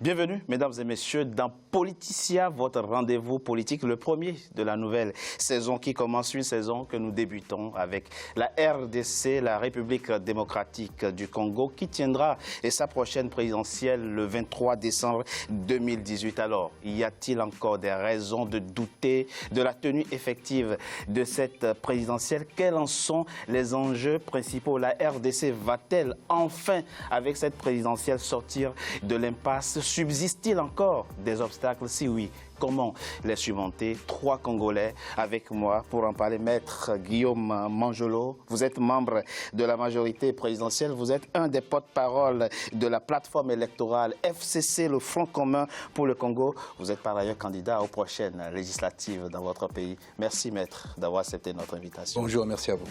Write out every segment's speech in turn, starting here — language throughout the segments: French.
Bienvenue, mesdames et messieurs, dans Politicia, votre rendez-vous politique, le premier de la nouvelle saison qui commence, une saison que nous débutons avec la RDC, la République démocratique du Congo, qui tiendra sa prochaine présidentielle le 23 décembre 2018. Alors, y a-t-il encore des raisons de douter de la tenue effective de cette présidentielle? Quels en sont les enjeux principaux? La RDC va-t-elle enfin, avec cette présidentielle, sortir de l'impasse? Subsiste-t-il encore des obstacles? Si oui, comment les surmonter? Trois Congolais avec moi pour en parler. Maître Guillaume Manjolo, vous êtes membre de la majorité présidentielle, vous êtes un des porte-parole de la plateforme électorale FCC, le Front commun pour le Congo. Vous êtes par ailleurs candidat aux prochaines législatives dans votre pays. Merci, maître, d'avoir accepté notre invitation. Bonjour, merci à vous.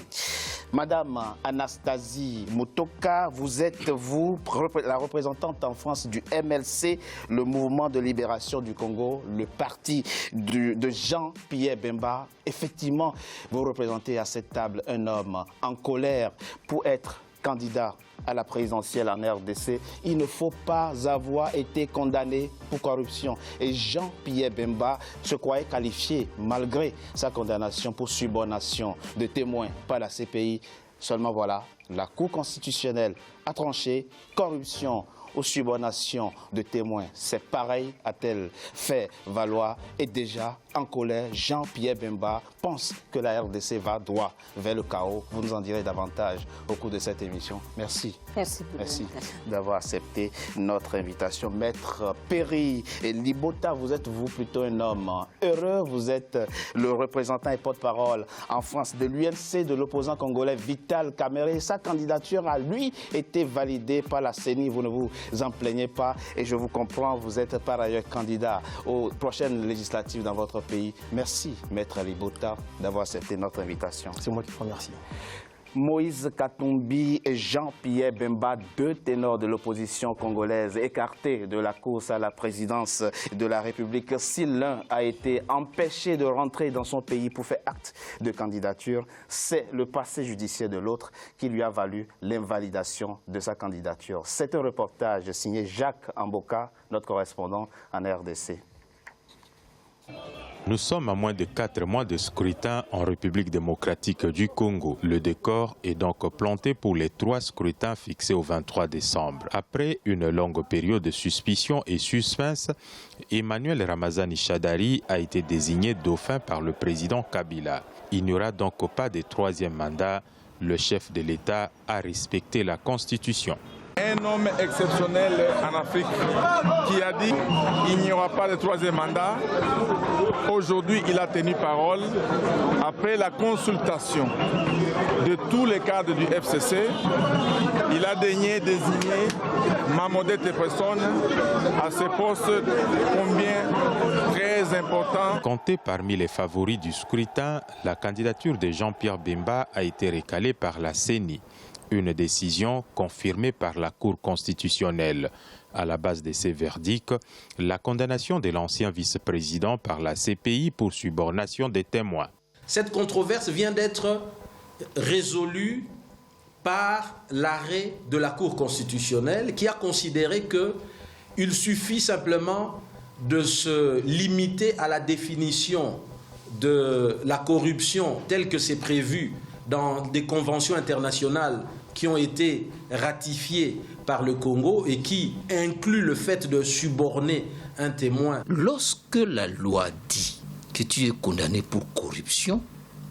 Madame Anastasie Mutoka, vous êtes, la représentante en France du MLC, le Mouvement de libération du Congo, le parti de Jean-Pierre Bemba. Effectivement, vous représentez à cette table un homme en colère pour être candidat à la présidentielle en RDC. Il ne faut pas avoir été condamné pour corruption. Et Jean-Pierre Bemba se croyait qualifié, malgré sa condamnation pour subornation de témoins par la CPI. Seulement voilà, la Cour constitutionnelle a tranché, corruption ou subornation de témoins. C'est pareil, a-t-elle fait valoir. Et déjà, en colère, Jean-Pierre Bemba pense que la RDC va droit vers le chaos. Vous nous en direz davantage au cours de cette émission. Merci. Merci d'avoir accepté notre invitation. Maître Perry et Libota, vous êtes plutôt un homme heureux. Vous êtes le représentant et porte-parole en France de l'UNC, de l'opposant congolais Vital Kamerhe. Sa candidature a, lui, été validée par la CENI. Vous ne vous en plaignez pas et je vous comprends. Vous êtes par ailleurs candidat aux prochaines législatives dans votre pays. Merci, Maître Libota, d'avoir accepté notre invitation. C'est moi qui vous remercie. Moïse Katumbi et Jean-Pierre Bemba, deux ténors de l'opposition congolaise, écartés de la course à la présidence de la République. Si l'un a été empêché de rentrer dans son pays pour faire acte de candidature, c'est le passé judiciaire de l'autre qui lui a valu l'invalidation de sa candidature. C'est un reportage signé Jacques Amboka, notre correspondant en RDC. Nous sommes à moins de 4 mois de scrutin en République démocratique du Congo. Le décor est donc planté pour les 3 scrutins fixés au 23 décembre. Après une longue période de suspicion et suspense, Emmanuel Ramazani Shadari a été désigné dauphin par le président Kabila. Il n'y aura donc pas de 3e mandat. Le chef de l'État a respecté la Constitution. Un homme exceptionnel en Afrique qui a dit qu'il n'y aura pas de 3e mandat. Aujourd'hui, il a tenu parole. Après la consultation de tous les cadres du FCC, il a daigné désigner ma modeste personne à ce poste combien très important. Compté parmi les favoris du scrutin, la candidature de Jean-Pierre Bemba a été recalée par la CENI. Une décision confirmée par la Cour constitutionnelle. À la base de ces verdicts, la condamnation de l'ancien vice-président par la CPI pour subornation des témoins. Cette controverse vient d'être résolue par l'arrêt de la Cour constitutionnelle qui a considéré qu'il suffit simplement de se limiter à la définition de la corruption telle que c'est prévu dans des conventions internationales qui ont été ratifiées par le Congo et qui incluent le fait de suborner un témoin. Lorsque la loi dit que tu es condamné pour corruption,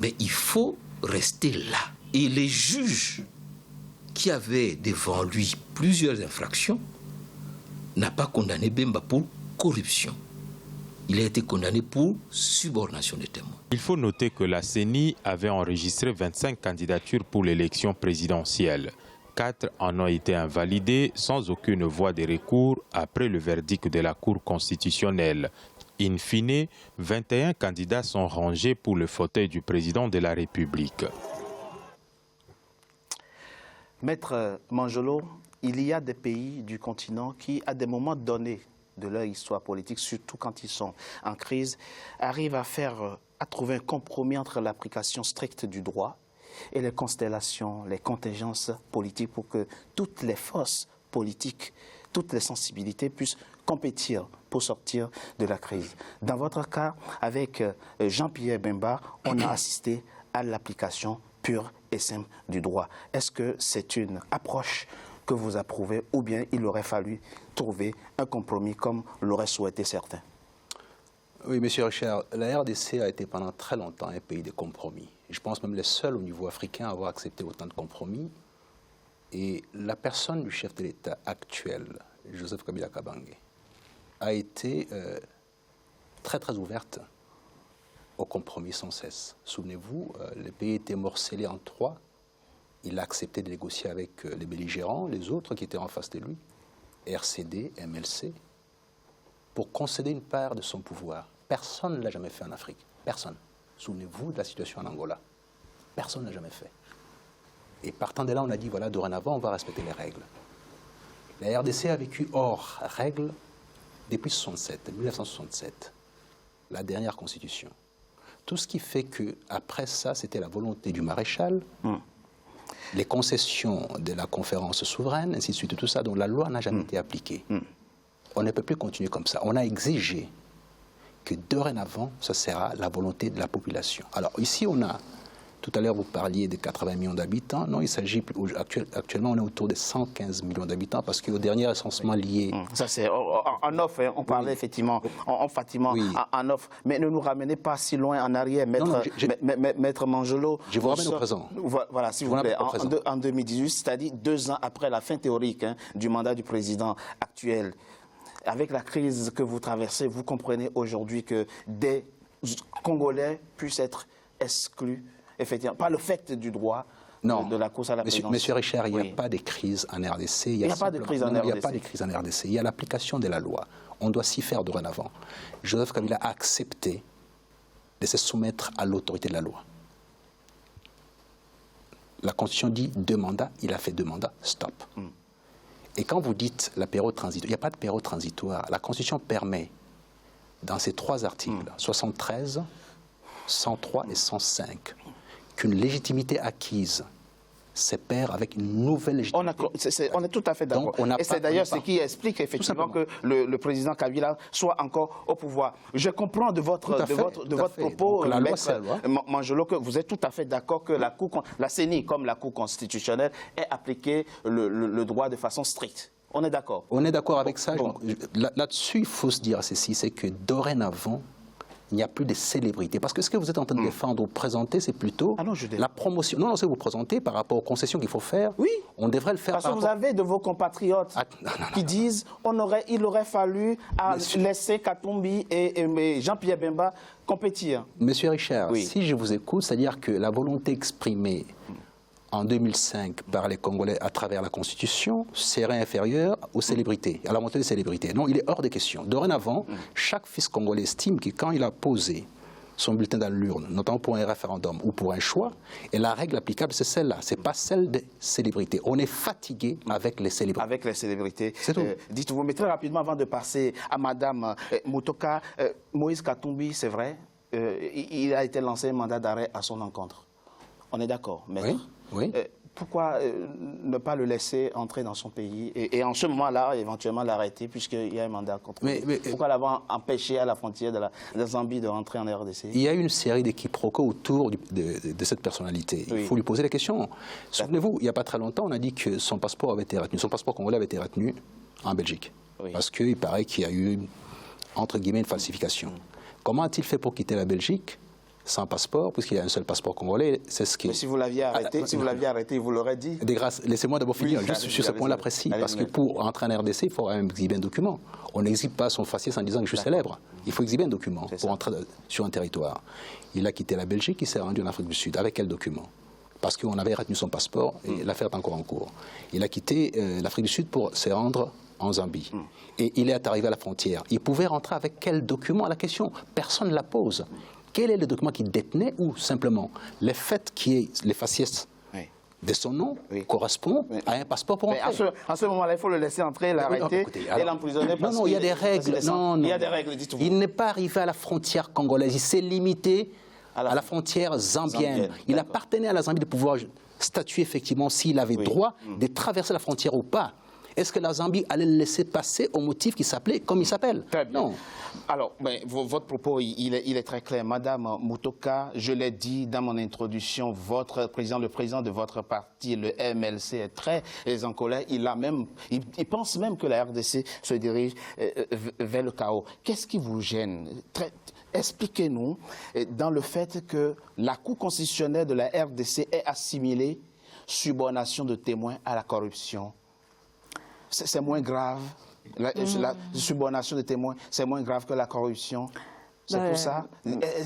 mais il faut rester là. Et les juges qui avaient devant lui plusieurs infractions n'ont pas condamné Bemba pour corruption. Il a été condamné pour subornation de témoins. Il faut noter que la CENI avait enregistré 25 candidatures pour l'élection présidentielle. 4 en ont été invalidées sans aucune voie de recours après le verdict de la Cour constitutionnelle. In fine, 21 candidats sont rangés pour le fauteuil du président de la République. Maître Manjolo, il y a des pays du continent qui, à des moments donnés de leur histoire politique, surtout quand ils sont en crise, arrivent à trouver un compromis entre l'application stricte du droit et les constellations, les contingences politiques pour que toutes les forces politiques, toutes les sensibilités puissent compétir pour sortir de la crise. Dans votre cas, avec Jean-Pierre Bemba, on a assisté à l'application pure et simple du droit. Est-ce que c'est une approche que vous approuvez ou bien il aurait fallu trouver un compromis comme l'auraient souhaité certains? Oui, M. Richard, la RDC a été pendant très longtemps un pays de compromis. Je pense même les seuls au niveau africain à avoir accepté autant de compromis. Et la personne du chef de l'État actuel, Joseph Kabila Kabange, a été très très ouverte au compromis sans cesse. Souvenez-vous, le pays était morcelé en trois. Il a accepté de négocier avec les belligérants, les autres qui étaient en face de lui, RCD, MLC, pour concéder une part de son pouvoir. Personne ne l'a jamais fait en Afrique. Personne. Souvenez-vous de la situation en Angola. Personne ne l'a jamais fait. Et partant de là, on a dit, voilà, dorénavant, on va respecter les règles. La RDC a vécu hors règles depuis 1967, la dernière constitution. Tout ce qui fait qu'après ça, c'était la volonté du maréchal, les concessions de la conférence souveraine, ainsi de suite, tout ça, dont la loi n'a jamais été appliquée. On ne peut plus continuer comme ça. On a exigé que dorénavant, ce sera la volonté de la population. Alors ici, on a, tout à l'heure vous parliez de 80 millions d'habitants. Non, il s'agit, actuellement, on est autour de 115 millions d'habitants parce qu'au dernier recensement lié... Ça c'est en offre, hein, on parlait effectivement, en offre. Mais ne nous ramenez pas si loin en arrière, Maître Mangelot. Je vous ramène au présent. Voilà, s'il vous plaît, en 2018, c'est-à-dire 2 ans après la fin théorique du mandat du président actuel. Avec la crise que vous traversez, vous comprenez aujourd'hui que des Congolais puissent être exclus, effectivement, par le fait du droit de la course à la présidence. Monsieur Richard, il n'y a pas de crise en RDC. Il n'y a pas de crise en RDC. Il n'y a pas de crise en RDC. Il y a l'application de la loi. On doit s'y faire dorénavant. Joseph Kabila a accepté de se soumettre à l'autorité de la loi. La Constitution dit 2 mandats, il a fait 2 mandats, stop. Et quand vous dites la période transitoire, il n'y a pas de période transitoire. La Constitution permet, dans ces 3 articles, 73, 103 et 105, qu'une légitimité acquise se perd avec une nouvelle légitimité. On est tout à fait d'accord. Et c'est d'ailleurs ce qui explique effectivement que le président Kabila soit encore au pouvoir. Je comprends de votre propos, Maître Mangelot, que vous êtes tout à fait d'accord que la CENI, comme la Cour constitutionnelle, ait appliqué le droit de façon stricte. On est d'accord? On est d'accord avec ça. Là-dessus, il faut se dire ceci, c'est que dorénavant, il n'y a plus de célébrité. Parce que ce que vous êtes en train de défendre ou présenter, c'est plutôt la promotion. Non, c'est vous présenter par rapport aux concessions qu'il faut faire. Oui. On devrait le faire parce que vous avez de vos compatriotes qui disent qu'il aurait fallu laisser Katumbi et Jean-Pierre Bemba compétir. Monsieur Richard, si je vous écoute, c'est-à-dire que la volonté exprimée en 2005 par les Congolais à travers la Constitution serait inférieure aux célébrités, à la montée des célébrités. Non, il est hors de question. Dorénavant, chaque fils congolais estime que quand il a posé son bulletin dans l'urne, notamment pour un référendum ou pour un choix, et la règle applicable, c'est celle-là, c'est pas celle des célébrités. On est fatigué avec les célébrités. Avec les célébrités. C'est tout. Dites-vous, mais très rapidement, avant de passer à Madame Mutoka, Moïse Katumbi, c'est vrai, il a été lancé un mandat d'arrêt à son encontre. On est d'accord, maître? Oui. Pourquoi ne pas le laisser entrer dans son pays et en ce moment-là, éventuellement l'arrêter, puisqu'il y a un mandat contre lui? Pourquoi l'avoir empêché à la frontière de la Zambie de rentrer en RDC? Il y a une série de quiproquos autour de cette personnalité. Il faut lui poser la question. Souvenez-vous, il n'y a pas très longtemps, on a dit que son passeport avait été retenu, son passeport congolais avait été retenu en Belgique. Parce qu'il paraît qu'il y a eu, entre guillemets, une falsification. Comment a-t-il fait pour quitter la Belgique sans passeport, puisqu'il y a un seul passeport congolais? C'est ce qui... Mais si vous l'aviez arrêté, vous l'aurez dit. De grâce, laissez-moi d'abord finir, juste sur ce point-là précis, parce que pour entrer en RDC, il faut exhiber un document. On n'exhibe pas son faciès en disant que je suis célèbre. Il faut exhiber un document pour entrer sur un territoire. Il a quitté la Belgique, il s'est rendu en Afrique du Sud. Avec quel document? Parce qu'on avait retenu son passeport et l'affaire est encore en cours. Il a quitté l'Afrique du Sud pour se rendre en Zambie. Et il est arrivé à la frontière. Il pouvait rentrer avec quel document? À la question, personne ne la pose. Quel est le document qu'il détenait ou simplement le fait qu'il y ait les faciès de son nom correspond à un passeport pour entrer? En ce moment-là, il faut le laisser entrer, l'arrêter et l'emprisonner. Non, il y a des règles. Il y a des règles, dites-vous. Il n'est pas arrivé à la frontière congolaise. Il s'est limité à la frontière zambienne. Il appartenait à la Zambie de pouvoir statuer effectivement s'il avait droit de traverser la frontière ou pas. Est-ce que la Zambie allait le laisser passer au motif qu'il s'appelait comme il s'appelle? Non. Alors, votre propos, il est très clair. Madame Mutoka, je l'ai dit dans mon introduction, le président de votre parti, le MLC, est très en colère. Il pense même que la RDC se dirige vers le chaos. Qu'est-ce qui vous gêne? Expliquez-nous dans le fait que la Cour constitutionnelle de la RDC ait assimilé subornation de témoins à la corruption. C'est moins grave. La subornation de témoins, c'est moins grave que la corruption. C'est pour ça.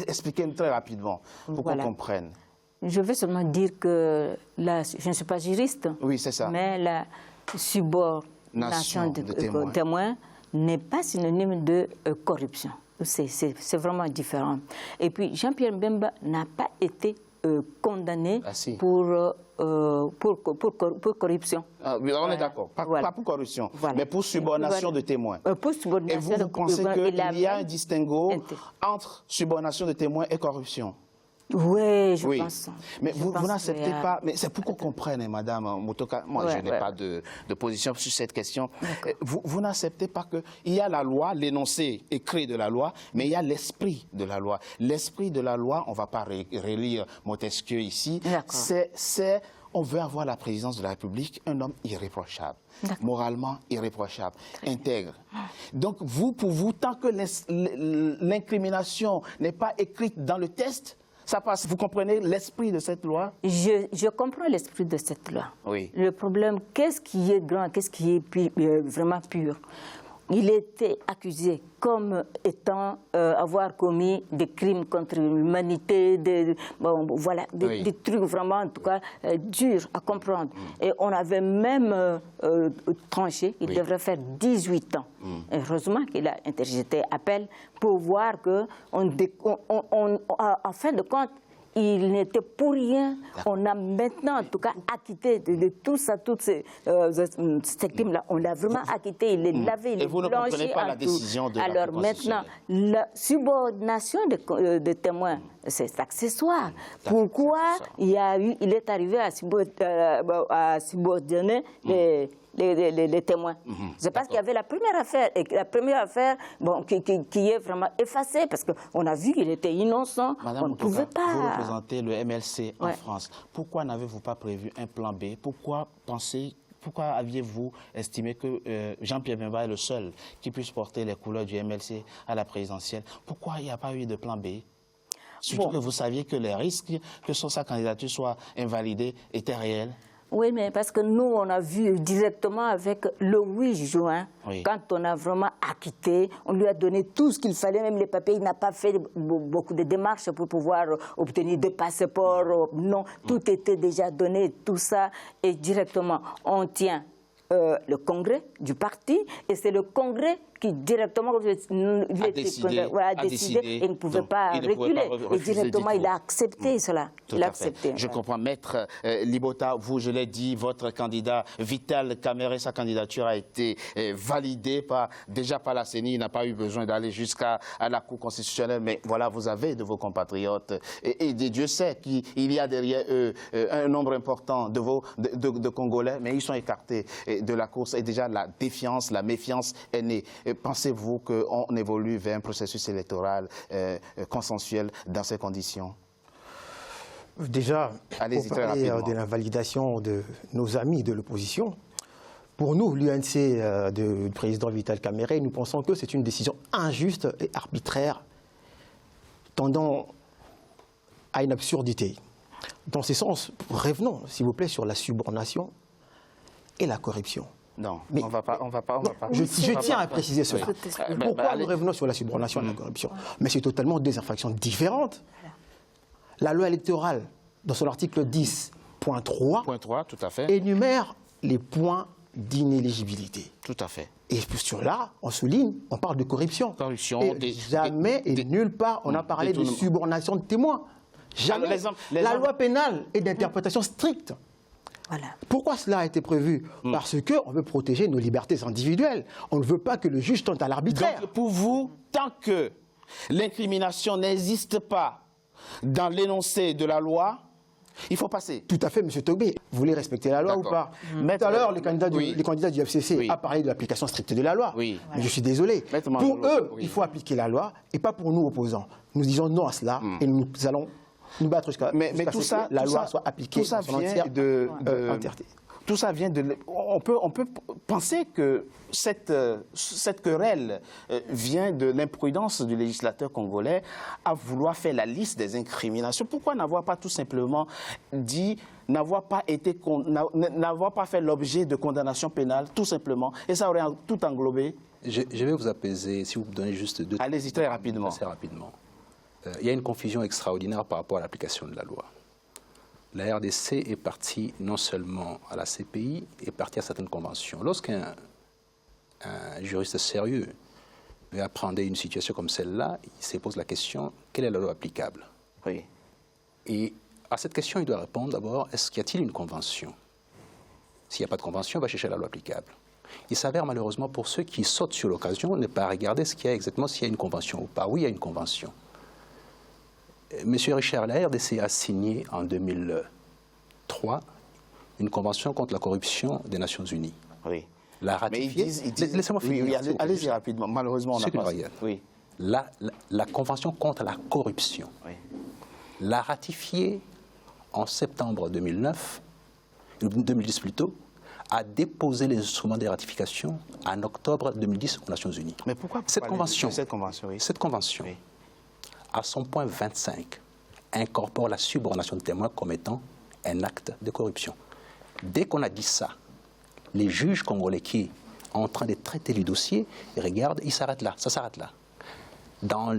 Expliquez-nous très rapidement pour qu'on comprenne. Je veux seulement dire que je ne suis pas juriste. Oui, c'est ça. Mais la subornation de témoins n'est pas synonyme de corruption. C'est vraiment différent. Et puis, Jean-Pierre Mbemba n'a pas été condamné pour corruption. On est d'accord. Pas pour corruption, mais pour subornation de témoins. Et vous pensez qu'il y a un distinguo entre subornation de témoins et corruption? Oui, je pense. Mais vous n'acceptez pas, mais c'est pour qu'on comprenne, Madame Mutoka, moi je n'ai pas de position sur cette question. Vous n'acceptez pas qu'il y a la loi, l'énoncé écrit de la loi, mais il y a l'esprit de la loi. L'esprit de la loi, on ne va pas relire Montesquieu ici, on veut avoir la présidence de la République, un homme irréprochable, moralement irréprochable, intègre. Donc pour vous, tant que l'incrimination n'est pas écrite dans le test, ça passe. Vous comprenez l'esprit de cette loi? Je comprends l'esprit de cette loi. Oui. Le problème, qu'est-ce qui est grand, qu'est-ce qui est vraiment pur? Il était accusé comme étant avoir commis des crimes contre l'humanité, des trucs vraiment, en tout cas, durs à comprendre. Et on avait même tranché, il devrait faire 18 ans. Heureusement qu'il a interjeté appel pour voir que, en fin de compte, il n'était pour rien. On a maintenant, en tout cas, acquitté de tout ça, toutes ces crimes-là. On l'a vraiment acquitté. Il est lavé, il est blanchi. Et vous ne comprenez pas la décision de la Cour constitutionnelle? Alors maintenant, la subordination de témoins, c'est accessoire. Pourquoi il est arrivé à subordonner les témoins? C'est parce qu'il y avait la première affaire, et la première affaire qui est vraiment effacée, parce qu'on a vu qu'il était innocent. Madame on ne pouvait pas. Vous représentez le MLC en France. Pourquoi n'avez-vous pas prévu un plan B? Pourquoi aviez-vous estimé que Jean-Pierre Mbemba est le seul qui puisse porter les couleurs du MLC à la présidentielle? Pourquoi il n'y a pas eu de plan B? Surtout que vous saviez que les risques que sa candidature soit invalidée étaient réels. Oui, mais parce que nous, on a vu directement avec le 8 juin, quand on a vraiment acquitté, on lui a donné tout ce qu'il fallait, même les papiers, il n'a pas fait beaucoup de démarches pour pouvoir obtenir des passeports, non, tout était déjà donné, tout ça, et directement, on tient le congrès du parti, et c'est le congrès qui directement a décidé et ne pouvait pas reculer. Et directement, il a accepté cela. Il a accepté. Je comprends. Maître Libota, vous, je l'ai dit, votre candidat Vital Kamerhe, sa candidature a été validée déjà par la CENI. Il n'a pas eu besoin d'aller jusqu'à la Cour constitutionnelle. Mais voilà, vous avez de vos compatriotes. Et Dieu sait qu'il y a derrière eux un nombre important de Congolais, mais ils sont écartés de la course. Et déjà, la défiance, la méfiance est née. Pensez-vous qu'on évolue vers un processus électoral consensuel dans ces conditions? Déjà, pour parler de la validation de nos amis de l'opposition, pour nous, l'UNC du président Vital Kamerhe, nous pensons que c'est une décision injuste et arbitraire, tendant à une absurdité. Dans ce sens, revenons, s'il vous plaît, sur la subornation et la corruption. Non, mais on va pas. Je tiens à préciser cela. Pourquoi nous revenons sur la subornation et la corruption? Mais c'est totalement des infractions différentes. La loi électorale, dans son article 10.3, tout à fait, énumère les points d'inéligibilité. Tout à fait. Et sur là, on souligne, on parle de corruption. Et jamais et nulle part on a parlé de subornation de témoins. Jamais. La loi pénale est d'interprétation stricte. Voilà. Pourquoi cela a été prévu? Parce qu'on veut protéger nos libertés individuelles. On ne veut pas que le juge tente à l'arbitraire. Donc pour vous, tant que l'incrimination n'existe pas dans l'énoncé de la loi, Il faut passer. Tout à fait, M. Togbé. Vous voulez respecter la loi ou pas? Tout à l'heure, les candidats du FCC a parlé de l'application stricte de la loi. Oui. Mais je suis désolé. Pour eux, il faut appliquer la loi et pas pour nous, opposants. Nous disons non à cela et nous allons nous battre jusqu'à ce que la loi soit appliquée dans son entièreté. Tout ça vient de... On peut penser que cette querelle vient de l'imprudence du législateur congolais à vouloir faire la liste des incriminations. Pourquoi n'avoir pas tout simplement dit, n'avoir pas fait l'objet de condamnation pénale, tout simplement, et ça aurait tout englobé? Je vais vous apaiser, si vous me donnez juste 2... Allez-y, très rapidement. Assez rapidement. Il y a une confusion extraordinaire par rapport à l'application de la loi. La RDC est partie non seulement à la CPI, est partie à certaines conventions. Lorsqu'un juriste sérieux veut appréhender une situation comme celle-là, il se pose la question, quelle est la loi applicable? Oui. Et à cette question, il doit répondre d'abord, y a-t-il une convention? S'il n'y a pas de convention, on va chercher la loi applicable. Il s'avère malheureusement pour ceux qui sautent sur l'occasion, ne pas regarder ce qu'il y a exactement, s'il y a une convention ou pas. Oui, il y a une convention. Monsieur Richard, la RDC a signé en 2003 une convention contre la corruption des Nations Unies. Oui. La ratifiée. Laissez-moi finir. Oui, allez-y rapidement. Malheureusement, on n'a pas. Oui. La convention contre la corruption. Oui. La ratifiée en septembre 2010 plutôt, a déposé les instruments de ratification en octobre 2010 aux Nations Unies. Mais pourquoi cette convention, oui. Oui. À son point 25, incorpore la subornation de témoins comme étant un acte de corruption. Dès qu'on a dit ça, les juges congolais qui sont en train de traiter le dossier, ils regardent, ils s'arrêtent là, ça s'arrête là. Dans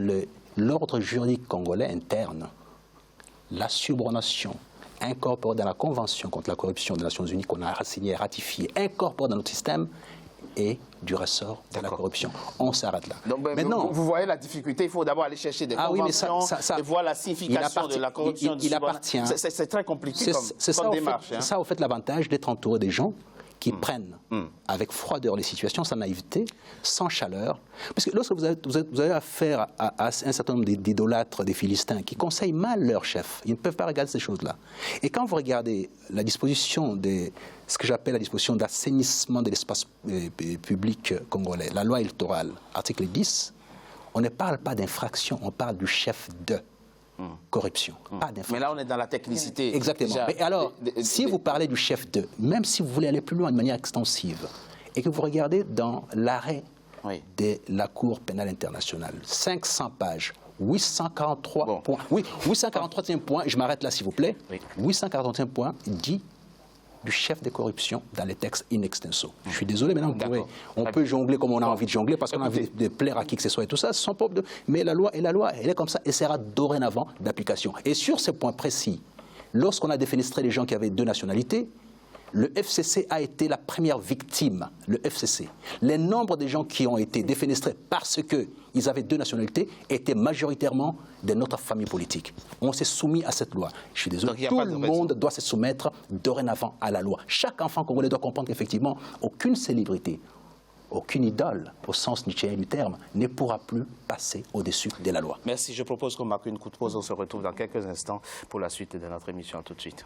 l'ordre juridique congolais interne, la subornation incorporée dans la Convention contre la corruption des Nations Unies qu'on a signée et ratifiée, incorporée dans notre système, et du ressort de la corruption. On s'arrête là. Donc, maintenant, vous voyez la difficulté, il faut d'abord aller chercher des conventions et voir la signification de la corruption. Il appartient. C'est très compliqué comme démarche. C'est ça, au fait, l'avantage d'être entouré des gens qui prennent avec froideur les situations, sans naïveté, sans chaleur. Parce que lorsque vous avez affaire à un certain nombre d'idolâtres, des Philistins, qui conseillent mal leur chef, ils ne peuvent pas regarder ces choses-là. Et quand vous regardez la disposition ce que j'appelle la disposition d'assainissement de l'espace public congolais, la loi électorale, article 10, on ne parle pas d'infraction, on parle du chef de corruption. Pas d'infraction. Mais là, on est dans la technicité. Exactement. Déjà, mais alors, si vous parlez du chef de, même si vous voulez aller plus loin de manière extensive, et que vous regardez dans l'arrêt de la Cour pénale internationale, 500 pages, 843 points. Oui, 843e point, je m'arrête là s'il vous plaît. 843e point dit du chef de corruption dans les textes in extenso. Je suis désolé, maintenant on peut jongler comme on a envie de jongler parce qu'on a envie de plaire à qui que ce soit et tout ça. Mais la loi, elle est comme ça et sera dorénavant d'application. Et sur ce point précis, lorsqu'on a défenestré les gens qui avaient 2 nationalités, le FCC a été la première victime, le FCC. Les nombres de gens qui ont été défenestrés parce qu'ils avaient 2 nationalités étaient majoritairement de notre famille politique. On s'est soumis à cette loi. Je suis désolé, tout le monde doit se soumettre dorénavant à la loi. Chaque enfant congolais doit comprendre qu'effectivement, aucune célébrité, aucune idole, au sens nietzschéen du terme, ne pourra plus passer au-dessus de la loi. Merci. Je propose qu'on marque une courte pause. On se retrouve dans quelques instants pour la suite de notre émission. À tout de suite.